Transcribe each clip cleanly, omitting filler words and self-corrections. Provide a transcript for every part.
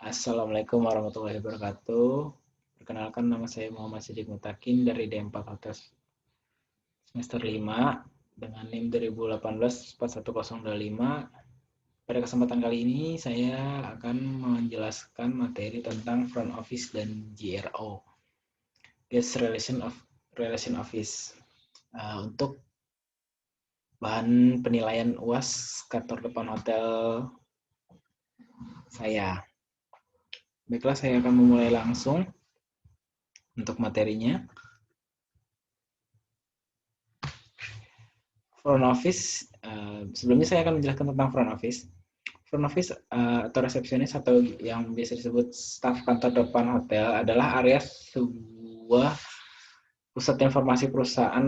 Assalamualaikum warahmatullahi wabarakatuh. Perkenalkan, nama saya Muhammad Siddiq Mutakin dari D4 Hotel semester 5 dengan NIM 2018-41025. Pada kesempatan kali ini saya akan menjelaskan materi tentang front office dan GRO, Guest Relation Office. Untuk bahan penilaian UAS kantor depan hotel saya. Baiklah, saya akan memulai langsung untuk materinya. Front office, sebelumnya saya akan menjelaskan tentang front office. Front office atau resepsionis atau yang biasa disebut staf kantor depan hotel adalah area sebuah pusat informasi perusahaan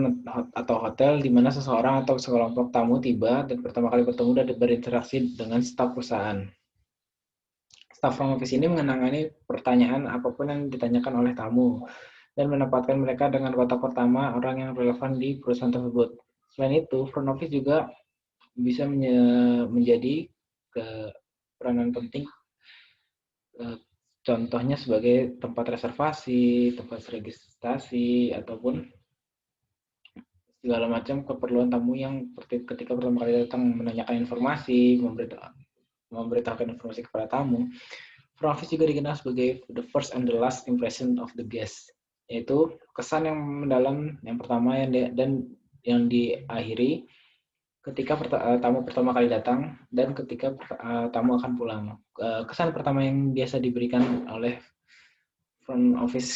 atau hotel di mana seseorang atau sekelompok tamu tiba dan pertama kali bertemu dan berinteraksi dengan staf perusahaan. Staf front office ini menangani pertanyaan apapun yang ditanyakan oleh tamu dan menempatkan mereka dengan kontak pertama orang yang relevan di perusahaan tersebut. Selain itu, front office juga bisa menjadi peranan penting, contohnya sebagai tempat reservasi, tempat registrasi, ataupun segala macam keperluan tamu yang ketika pertama kali datang menanyakan informasi, memberitahukan informasi kepada tamu. Front office juga dikenal sebagai the first and the last impression of the guest, yaitu kesan yang mendalam yang pertama dan yang diakhiri ketika tamu pertama kali datang dan ketika tamu akan pulang. Kesan pertama yang biasa diberikan oleh front office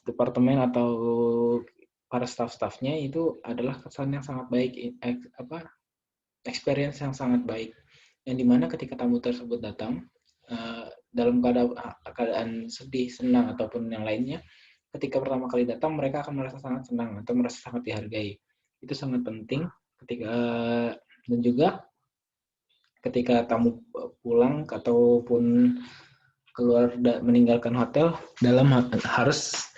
departemen atau para staff-staffnya itu adalah kesan yang sangat baik, experience yang sangat baik, yang dimana ketika tamu tersebut datang dalam keadaan sedih, senang, ataupun yang lainnya, ketika pertama kali datang mereka akan merasa sangat senang atau merasa sangat dihargai. Itu sangat penting ketika, dan juga ketika tamu pulang ataupun keluar meninggalkan hotel harus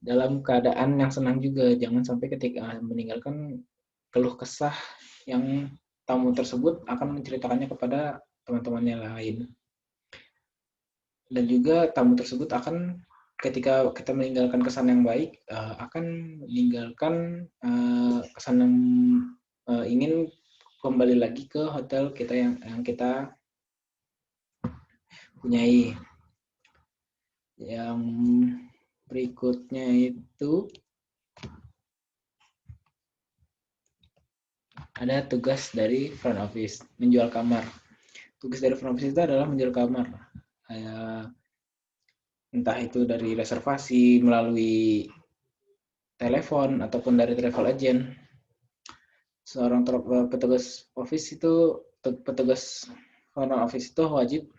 dalam keadaan yang senang juga. Jangan sampai ketika meninggalkan keluh kesah yang tamu tersebut akan menceritakannya kepada teman-temannya lain. Dan juga tamu tersebut akan ketika kita meninggalkan kesan yang baik akan meninggalkan kesan yang ingin kembali lagi ke hotel kita yang kita punyai. Yang berikutnya itu ada tugas dari front office, menjual kamar. Tugas dari front office itu adalah menjual kamar. Entah itu dari reservasi melalui telepon ataupun dari travel agent. Seorang petugas office itu, petugas front office itu wajib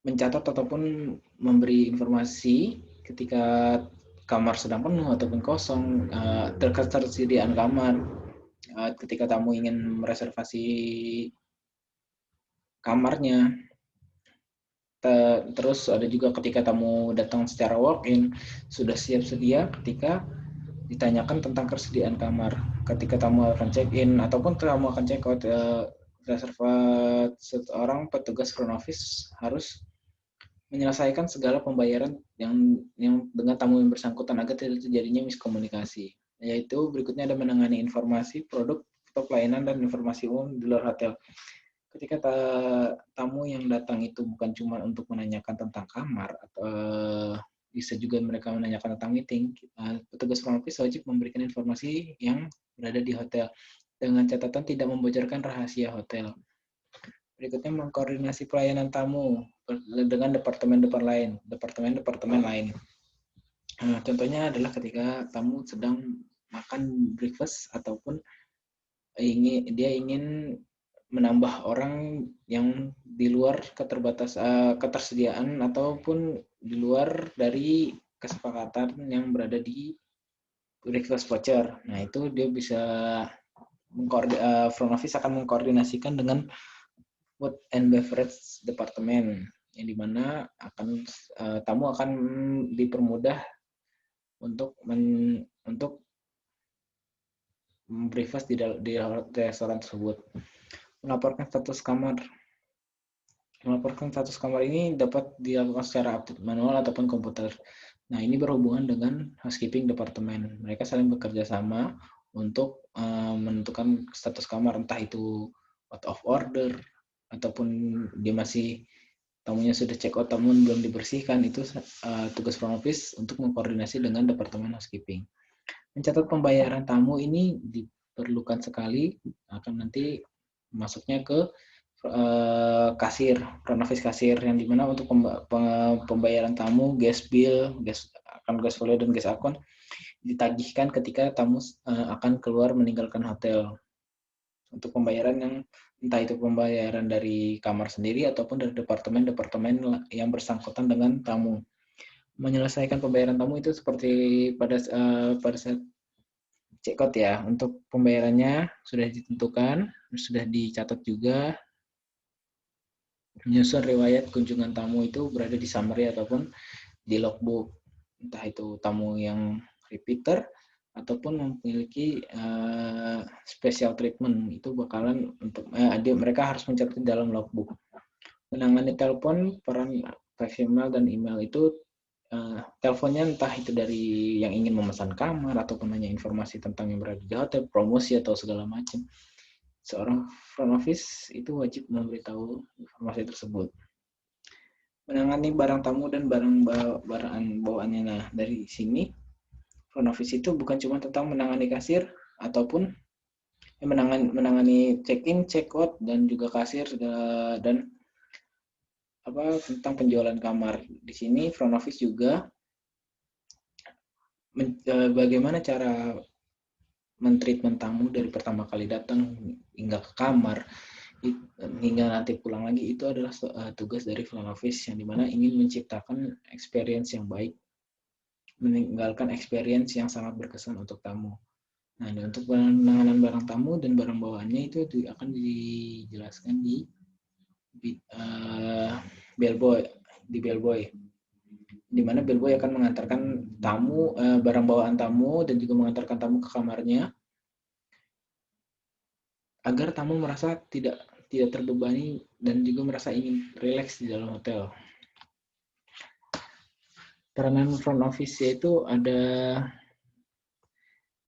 mencatat ataupun memberi informasi ketika kamar sedang penuh ataupun kosong, ketersediaan kamar, ketika tamu ingin mereservasi kamarnya. Terus ada juga ketika tamu datang secara walk-in, sudah siap sedia ketika ditanyakan tentang ketersediaan kamar. Ketika tamu akan check-in ataupun tamu akan check-out, seorang petugas front office harus menyelesaikan segala pembayaran yang dengan tamu yang bersangkutan agar tidak terjadinya miskomunikasi. Yaitu berikutnya ada menangani informasi, produk, atau pelayanan dan informasi umum di luar hotel. Ketika tamu yang datang itu bukan cuma untuk menanyakan tentang kamar, atau bisa juga mereka menanyakan tentang meeting, petugas front office wajib memberikan informasi yang berada di hotel dengan catatan tidak membocorkan rahasia hotel. Berikutnya mengkoordinasi pelayanan tamu dengan departemen lain. Contohnya adalah ketika tamu sedang makan breakfast ataupun dia ingin menambah orang yang di luar ketersediaan ataupun di luar dari kesepakatan yang berada di breakfast voucher. Nah, itu dia bisa front office akan mengkoordinasikan dengan food and beverage department, yang dimana tamu akan dipermudah untuk breakfast di restoran tersebut. Melaporkan status kamar. Melaporkan status kamar ini dapat dilakukan secara update manual ataupun komputer. Nah, ini berhubungan dengan housekeeping departemen. Mereka saling bekerja sama untuk menentukan status kamar, entah itu out of order ataupun dia masih tamunya sudah check out namun belum dibersihkan. Itu tugas front office untuk mengkoordinasi dengan departemen housekeeping. Mencatat pembayaran tamu ini diperlukan sekali, akan nanti masuknya ke kasir, front office kasir, yang dimana untuk pembayaran tamu, gas bill, akan gas folio dan gas akun ditagihkan ketika tamu akan keluar meninggalkan hotel. Untuk pembayaran yang entah itu pembayaran dari kamar sendiri ataupun dari departemen-departemen yang bersangkutan dengan tamu. Menyelesaikan pembayaran tamu itu seperti pada saat check out ya. Untuk pembayarannya sudah ditentukan, sudah dicatat juga. Menyusun riwayat kunjungan tamu itu berada di summary ataupun di logbook. Entah itu tamu yang repeater ataupun memiliki special treatment, itu bakalan untuk mereka harus mencatat dalam logbook. Menangani telepon, peran voicemail dan email itu teleponnya entah itu dari yang ingin memesan kamar ataupun hanya informasi tentang yang berada di hotel, promosi atau segala macam. Seorang front office itu wajib memberitahu informasi tersebut. Menangani barang tamu dan barang bawaannya. Nah, dari sini front office itu bukan cuma tentang menangani kasir ataupun menangani check-in, check-out dan juga kasir dan tentang penjualan kamar. Di sini front office juga bagaimana cara mentreatment tamu dari pertama kali datang hingga ke kamar hingga nanti pulang lagi. Itu adalah tugas dari front office yang dimana ingin menciptakan experience yang baik, meninggalkan experience yang sangat berkesan untuk tamu. Nah, untuk penanganan barang tamu dan barang bawaannya itu akan dijelaskan di bellboy, di mana bellboy akan mengantarkan tamu, barang bawaan tamu dan juga mengantarkan tamu ke kamarnya agar tamu merasa tidak terbebani dan juga merasa ingin rileks di dalam hotel. Peranan front office yaitu ada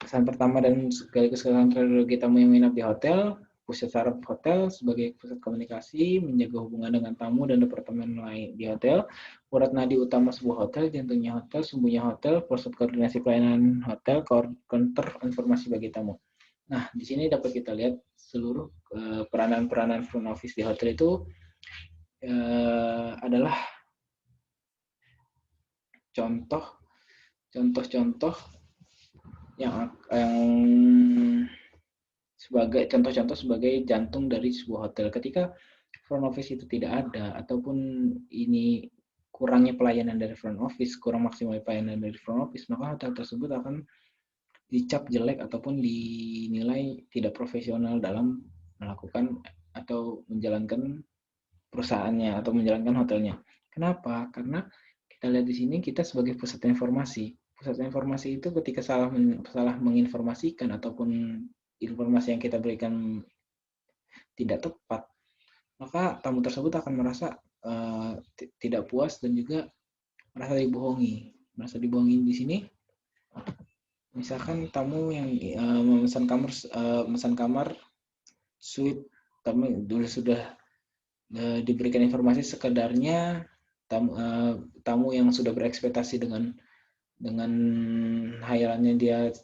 kesan pertama dan sekaligus kesan terakhir tamu yang menginap di hotel, pusat saraf hotel sebagai pusat komunikasi, menjaga hubungan dengan tamu dan departemen lain di hotel, urat nadi utama sebuah hotel, jantungnya hotel, sumbunya hotel, pusat koordinasi pelayanan hotel, counter informasi bagi tamu. Nah, di sini dapat kita lihat seluruh peranan-peranan front office di hotel itu adalah contoh-contoh yang sebagai contoh-contoh sebagai jantung dari sebuah hotel. Ketika front office itu tidak ada ataupun ini kurangnya pelayanan dari front office, kurang maksimal pelayanan dari front office, maka hotel tersebut akan dicap jelek ataupun dinilai tidak profesional dalam melakukan atau menjalankan perusahaannya atau menjalankan hotelnya. Kenapa? Karena kita lihat di sini kita sebagai pusat informasi. Pusat informasi itu ketika salah menginformasikan ataupun informasi yang kita berikan tidak tepat, maka tamu tersebut akan merasa tidak puas dan juga merasa dibohongi. Merasa dibohongi di sini, misalkan tamu yang memesan kamar suite, tamu dulu sudah diberikan informasi sekedarnya, tamu yang sudah berekspektasi dengan hayalannya dia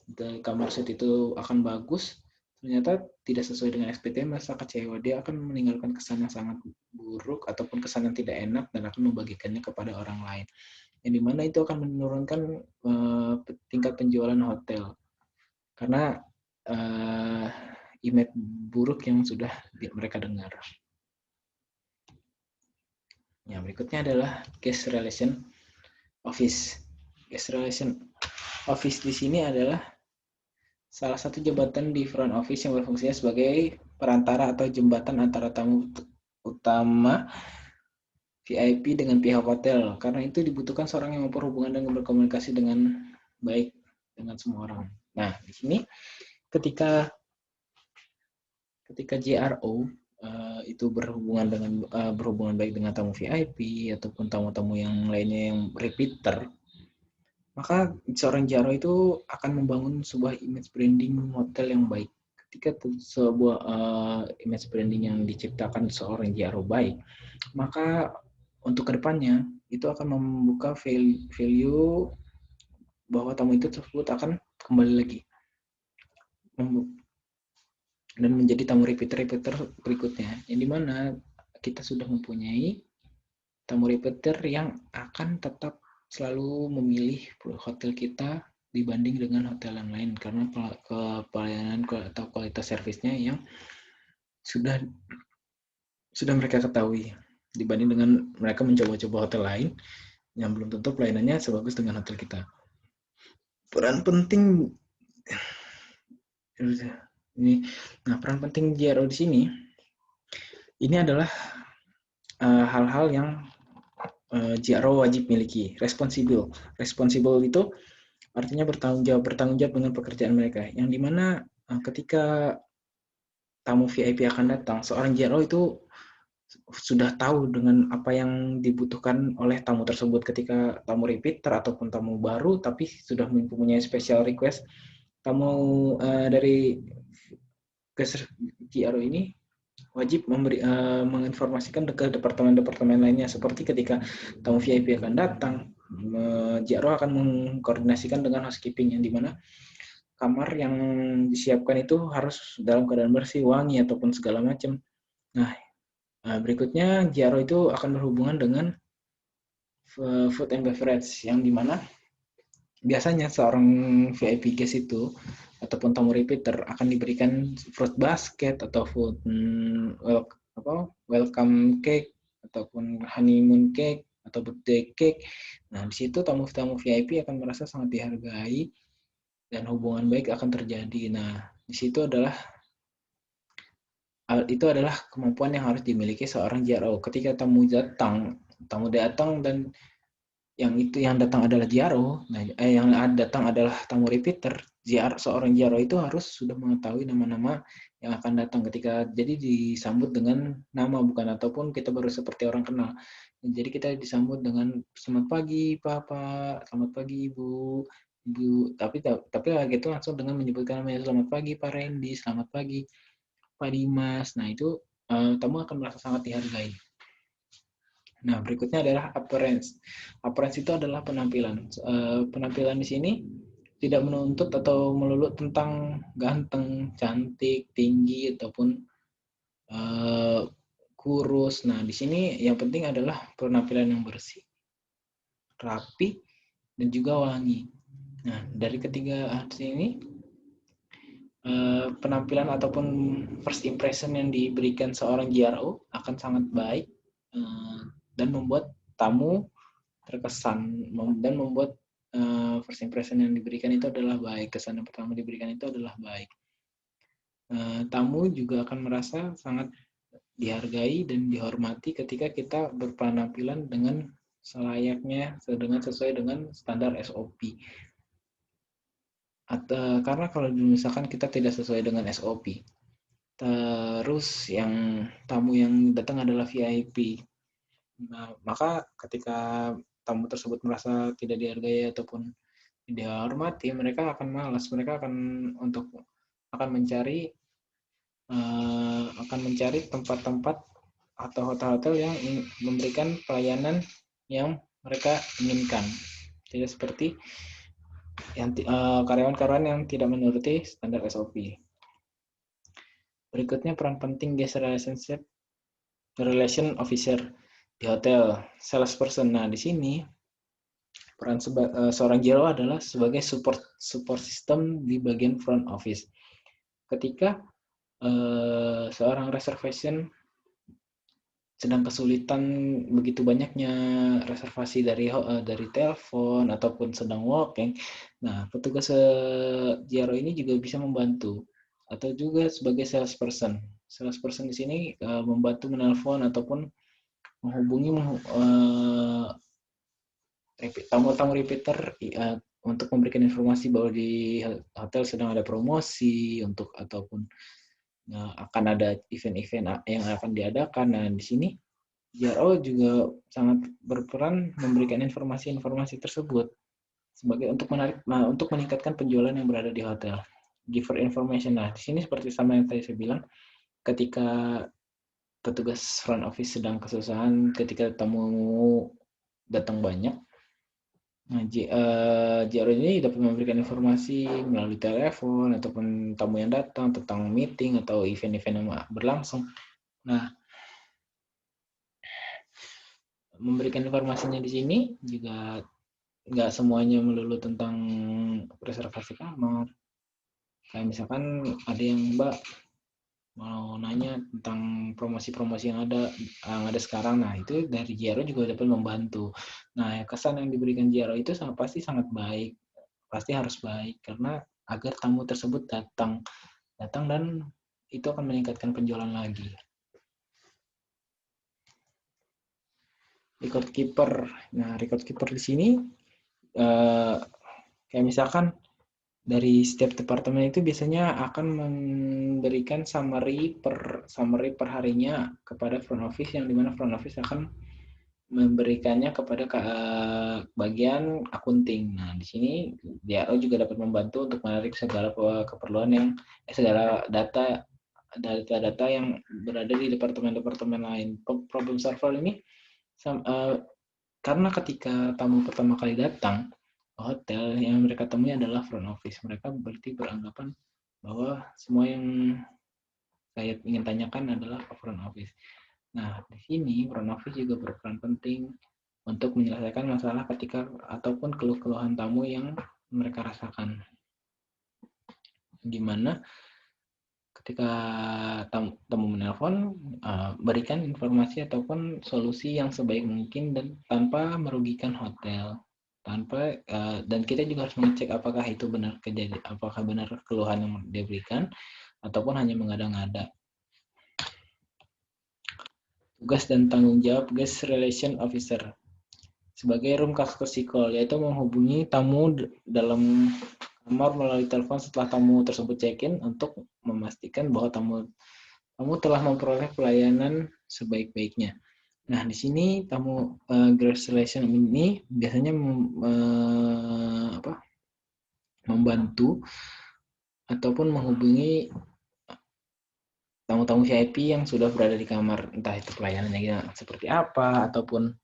kamar suite itu akan bagus, ternyata tidak sesuai dengan ekspektasi, merasa kecewa, dia akan meninggalkan kesan yang sangat buruk ataupun kesan yang tidak enak dan akan membagikannya kepada orang lain, yang dimana itu akan menurunkan tingkat penjualan hotel karena image buruk yang sudah mereka dengar. Yang berikutnya adalah guest relation office. Guest relation office di sini adalah salah satu jabatan di front office yang berfungsi sebagai perantara atau jembatan antara tamu utama VIP dengan pihak hotel. Karena itu dibutuhkan seorang yang mampu hubungan dan berkomunikasi dengan baik dengan semua orang. Nah, di sini ketika JRO itu berhubungan baik dengan tamu VIP ataupun tamu-tamu yang lainnya yang repeater, maka seorang JRO itu akan membangun sebuah image branding hotel yang baik. Ketika sebuah image branding yang diciptakan seorang JRO baik, maka untuk kedepannya itu akan membuka value bahwa tamu itu tersebut akan kembali lagi dan menjadi tamu repeater berikutnya, yang dimana kita sudah mempunyai tamu repeater yang akan tetap selalu memilih hotel kita dibanding dengan hotel yang lain karena pelayanan atau kualitas servisnya yang sudah mereka ketahui, dibanding dengan mereka mencoba-coba hotel lain yang belum tentu pelayanannya sebagus dengan hotel kita. Peran penting peran penting JRO di sini ini adalah hal-hal yang JRO wajib miliki. Responsible itu artinya bertanggung jawab dengan pekerjaan mereka, yang dimana ketika tamu VIP akan datang, seorang JRO itu sudah tahu dengan apa yang dibutuhkan oleh tamu tersebut. Ketika tamu repeater ataupun tamu baru tapi sudah mempunyai special request, tamu dari JRO ini wajib menginformasikan ke departemen-departemen lainnya, seperti ketika tamu VIP akan datang, JRO akan mengkoordinasikan dengan housekeeping, yang dimana kamar yang disiapkan itu harus dalam keadaan bersih, wangi, ataupun segala macam. Nah, berikutnya JRO itu akan berhubungan dengan food and beverage, yang dimana biasanya seorang VIP guest itu ataupun tamu repeater akan diberikan fruit basket atau welcome cake ataupun honeymoon cake atau birthday cake. Nah, di situ tamu-tamu VIP akan merasa sangat dihargai dan hubungan baik akan terjadi. Nah, di situ itu adalah kemampuan yang harus dimiliki seorang JRO. Ketika tamu datang dan yang datang adalah JRO, yang datang adalah tamu repeater, seorang JRO itu harus sudah mengetahui nama-nama yang akan datang ketika jadi disambut dengan nama, bukan ataupun kita baru seperti orang kenal. Jadi kita disambut dengan selamat pagi Pak, selamat pagi Ibu, tapi gitu langsung dengan menyebutkan namanya, selamat pagi Pak Randy, selamat pagi Pak Dimas. Nah, itu tamu akan merasa sangat dihargai. Nah, berikutnya adalah appearance. Appearance itu adalah penampilan. Penampilan di sini tidak menuntut atau melulu tentang ganteng, cantik, tinggi, ataupun kurus. Nah, di sini yang penting adalah penampilan yang bersih, rapi, dan juga wangi. Nah, dari ketiga hal ini, penampilan ataupun first impression yang diberikan seorang JRO akan sangat baik dan membuat tamu terkesan, dan membuat first impression yang diberikan itu adalah baik, kesan yang pertama diberikan itu adalah baik. Tamu juga akan merasa sangat dihargai dan dihormati ketika kita berpenampilan dengan selayaknya, sesuai dengan standar SOP. Karena kalau misalkan kita tidak sesuai dengan SOP, terus yang tamu yang datang adalah VIP, nah, maka ketika tamu tersebut merasa tidak dihargai ataupun tidak dihormati, mereka akan malas, mereka akan mencari tempat-tempat atau hotel-hotel yang memberikan pelayanan yang mereka inginkan, tidak seperti karyawan-karyawan yang tidak menuruti standar SOP. Berikutnya, peran penting guest relation officer di hotel, salesperson. Nah, di sini peran seorang JRO adalah sebagai support system di bagian front office. Ketika seorang reservation sedang kesulitan, begitu banyaknya reservasi dari telepon ataupun sedang walking, nah petugas JRO ini juga bisa membantu, atau juga sebagai salesperson. Salesperson di sini membantu menelpon ataupun menghubungi tamu-tamu repeater untuk memberikan informasi bahwa di hotel sedang ada promosi ataupun akan ada event-event yang akan diadakan. Nah, di sini JRO juga sangat berperan memberikan informasi-informasi tersebut sebagai untuk meningkatkan penjualan yang berada di hotel. Giver information. Nah, di sini seperti sama yang tadi saya bilang, ketika petugas front office sedang kesusahan, ketika tamu datang banyak, nah, JRO ini dapat memberikan informasi melalui telepon ataupun tamu yang datang tentang meeting atau event-event yang berlangsung. Nah, memberikan informasinya di sini juga nggak semuanya melulu tentang reservasi kamar. Kayak misalkan ada yang Mbak mau nanya tentang promosi-promosi yang ada sekarang. Nah, itu dari JRO juga dapat membantu. Nah, kesan yang diberikan JRO itu pasti sangat baik. Pasti harus baik karena agar tamu tersebut datang dan itu akan meningkatkan penjualan lagi. Record keeper. Nah, record keeper di sini kayak misalkan dari setiap departemen itu biasanya akan memberikan summary per harinya kepada front office, yang dimana front office akan memberikannya kepada bagian akunting. Nah, di sini DRO juga dapat membantu untuk menarik segala keperluan segala data yang berada di departemen-departemen lain. Problem solver ini karena ketika tamu pertama kali datang hotel, yang mereka temui adalah front office. Mereka berarti beranggapan bahwa semua yang saya ingin tanyakan adalah ke front office. Nah, di sini front office juga berperan penting untuk menyelesaikan masalah ketika ataupun keluh-keluhan tamu yang mereka rasakan. Gimana ketika tamu menelpon, berikan informasi ataupun solusi yang sebaik mungkin dan tanpa merugikan hotel. Dan kita juga harus mengecek apakah itu benar kejadian, apakah benar keluhan yang diberikan ataupun hanya mengada-ngada. Tugas dan tanggung jawab guest relation officer sebagai room courtesy call, yaitu menghubungi tamu dalam kamar melalui telepon setelah tamu tersebut check-in untuk memastikan bahwa tamu telah memperoleh pelayanan sebaik-baiknya. Nah, di sini tamu guest relation ini biasanya membantu ataupun menghubungi tamu-tamu VIP yang sudah berada di kamar, entah itu pelayanannya seperti apa, ataupun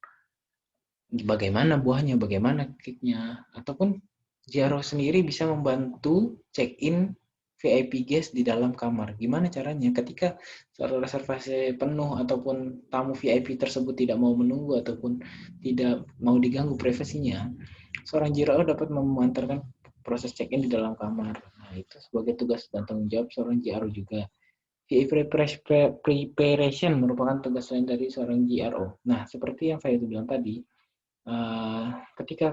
bagaimana buahnya, bagaimana cake-nya, ataupun JRO sendiri bisa membantu check-in VIP guest di dalam kamar. Gimana caranya? Ketika reservasi penuh ataupun tamu VIP tersebut tidak mau menunggu ataupun tidak mau diganggu privasinya, seorang JRO dapat mengantarkan proses check-in di dalam kamar. Nah, itu sebagai tugas dan tanggung jawab seorang JRO juga. VIP preparation merupakan tugas lain dari seorang JRO. Nah, seperti yang saya bilang tadi, ketika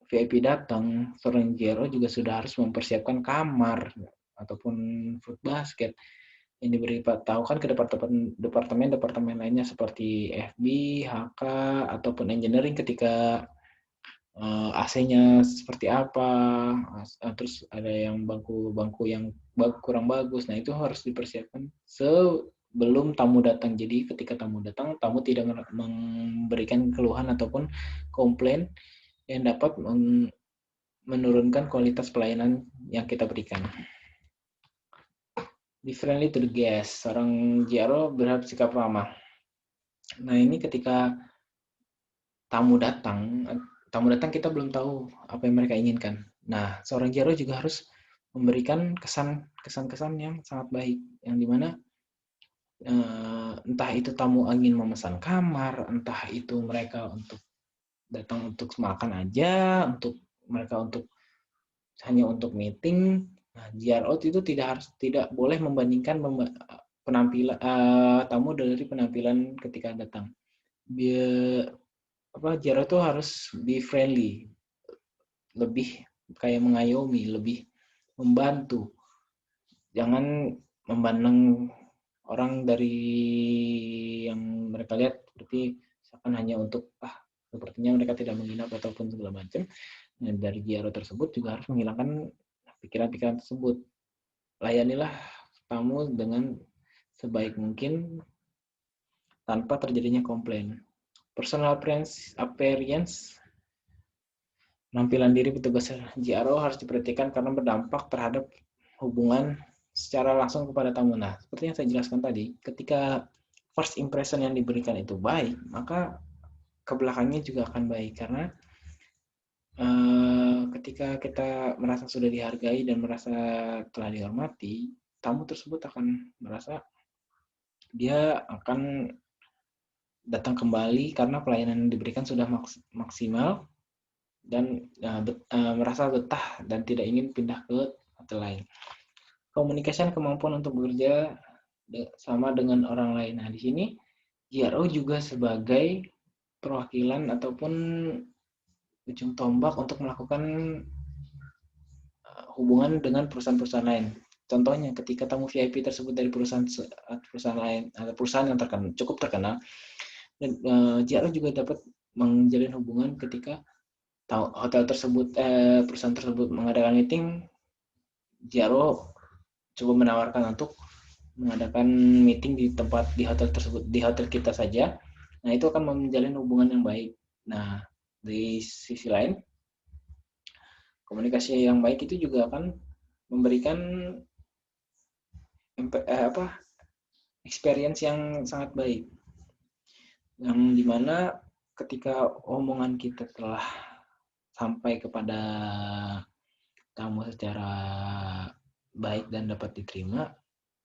VIP datang, seorang JRO juga sudah harus mempersiapkan kamar ataupun food basket yang diberitahukan ke departemen lainnya seperti FB, HK, ataupun engineering ketika AC-nya seperti apa, terus ada yang bangku yang kurang bagus. Nah, itu harus dipersiapkan sebelum tamu datang. Jadi ketika tamu datang, tamu tidak memberikan keluhan ataupun komplain yang dapat menurunkan kualitas pelayanan yang kita berikan. Be friendly to the guest. Seorang JRO berharap sikap ramah. Nah, ini ketika tamu datang kita belum tahu apa yang mereka inginkan. Nah, seorang JRO juga harus memberikan kesan-kesan yang sangat baik, yang dimana entah itu tamu ingin memesan kamar, entah itu mereka untuk datang untuk makan aja, hanya untuk meeting. Nah, JRO itu tidak boleh membandingkan penampilan tamu dari penampilan ketika datang. JRO itu harus be friendly, lebih kayak mengayomi, lebih membantu. Jangan memandang orang dari yang mereka lihat seperti misalkan hanya untuk sepertinya mereka tidak menginap ataupun segala macam. Nah, dari JRO tersebut juga harus menghilangkan pikiran-pikiran tersebut. Layanilah tamu dengan sebaik mungkin tanpa terjadinya komplain. Personal appearance, penampilan diri petugas JRO harus diperhatikan karena berdampak terhadap hubungan secara langsung kepada tamu. Nah, seperti yang saya jelaskan tadi, ketika first impression yang diberikan itu baik, maka kebelakangnya juga akan baik karena ketika kita merasa sudah dihargai dan merasa telah dihormati, tamu tersebut akan merasa dia akan datang kembali karena pelayanan yang diberikan sudah maksimal dan merasa betah dan tidak ingin pindah ke hotel lain. Komunikasi kemampuan untuk bekerja sama dengan orang lain. Nah, di sini JRO juga sebagai perwakilan ataupun ujung tombak untuk melakukan hubungan dengan perusahaan-perusahaan lain. Contohnya ketika tamu VIP tersebut dari perusahaan lain atau perusahaan yang cukup terkenal, dan JRO juga dapat menjalin hubungan ketika hotel tersebut perusahaan tersebut mengadakan meeting, JRO coba menawarkan untuk mengadakan meeting di hotel tersebut, di hotel kita saja. Nah, itu akan menjalin hubungan yang baik. Nah, di sisi lain, komunikasi yang baik itu juga akan memberikan experience yang sangat baik, yang dimana ketika omongan kita telah sampai kepada tamu secara baik dan dapat diterima,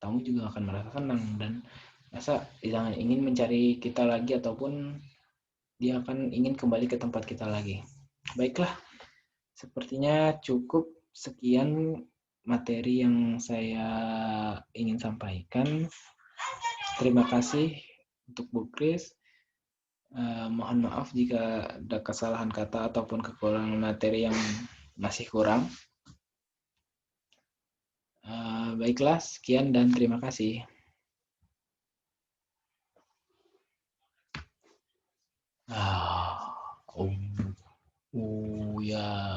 tamu juga akan merasa senang dan rasa jangan ingin mencari kita lagi ataupun dia akan ingin kembali ke tempat kita lagi. Baiklah, sepertinya cukup sekian materi yang saya ingin sampaikan. Terima kasih untuk Bu Kris. Mohon maaf jika ada kesalahan kata ataupun kekurangan materi yang masih kurang. Baiklah, sekian dan terima kasih. Ya.